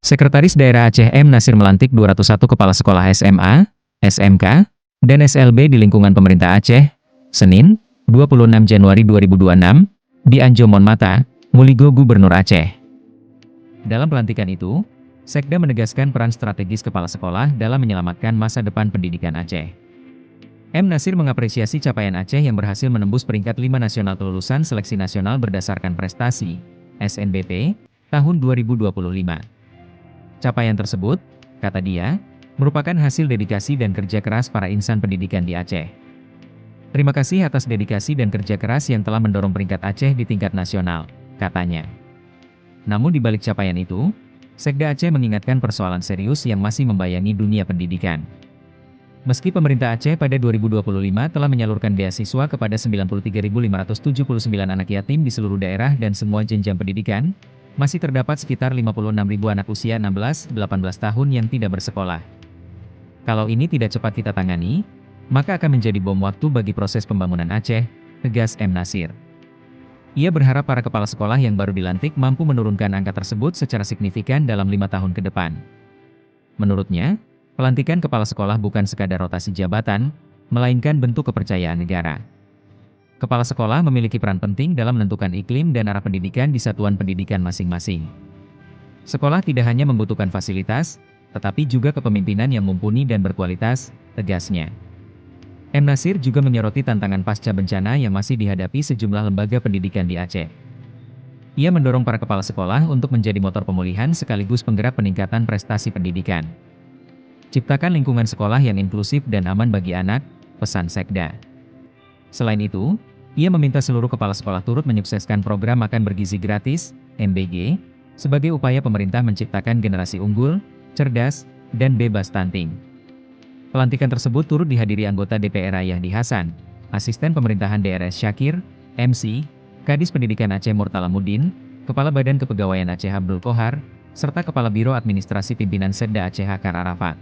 Sekretaris Daerah Aceh M. Nasir melantik 201 kepala sekolah SMA, SMK, dan SLB di lingkungan pemerintah Aceh, Senin, 26 Januari 2026, di Anjo Monmata, Muligo Gubernur Aceh. Dalam pelantikan itu, Sekda menegaskan peran strategis kepala sekolah dalam menyelamatkan masa depan pendidikan Aceh. M. Nasir mengapresiasi capaian Aceh yang berhasil menembus peringkat 5 nasional kelulusan seleksi nasional berdasarkan prestasi, SNBP, tahun 2025. Capaian tersebut, kata dia, merupakan hasil dedikasi dan kerja keras para insan pendidikan di Aceh. Terima kasih atas dedikasi dan kerja keras yang telah mendorong peringkat Aceh di tingkat nasional, katanya. Namun di balik capaian itu, Sekda Aceh mengingatkan persoalan serius yang masih membayangi dunia pendidikan. Meski pemerintah Aceh pada 2025 telah menyalurkan beasiswa kepada 93.579 anak yatim di seluruh daerah dan semua jenjang pendidikan, masih terdapat sekitar 56.000 anak usia 16-18 tahun yang tidak bersekolah. Kalau ini tidak cepat kita tangani, maka akan menjadi bom waktu bagi proses pembangunan Aceh, tegas M. Nasir. Ia berharap para kepala sekolah yang baru dilantik mampu menurunkan angka tersebut secara signifikan dalam 5 tahun ke depan. Menurutnya, pelantikan kepala sekolah bukan sekadar rotasi jabatan, melainkan bentuk kepercayaan negara. Kepala sekolah memiliki peran penting dalam menentukan iklim dan arah pendidikan di satuan pendidikan masing-masing. Sekolah tidak hanya membutuhkan fasilitas, tetapi juga kepemimpinan yang mumpuni dan berkualitas, tegasnya. M. Nasir juga menyoroti tantangan pasca bencana yang masih dihadapi sejumlah lembaga pendidikan di Aceh. Ia mendorong para kepala sekolah untuk menjadi motor pemulihan sekaligus penggerak peningkatan prestasi pendidikan. Ciptakan lingkungan sekolah yang inklusif dan aman bagi anak, pesan Sekda. Selain itu, ia meminta seluruh kepala sekolah turut menyukseskan program makan bergizi gratis, MBG, sebagai upaya pemerintah menciptakan generasi unggul, cerdas, dan bebas stunting. Pelantikan tersebut turut dihadiri anggota DPR Yahdi Hasan, Asisten Pemerintahan DRS Syakir, MC, Kadis Pendidikan Aceh Murtala-Mudin, Kepala Badan Kepegawaian Aceh Abdul Kohar, serta Kepala Biro Administrasi Pimpinan Setda Aceh Hakar Arafat.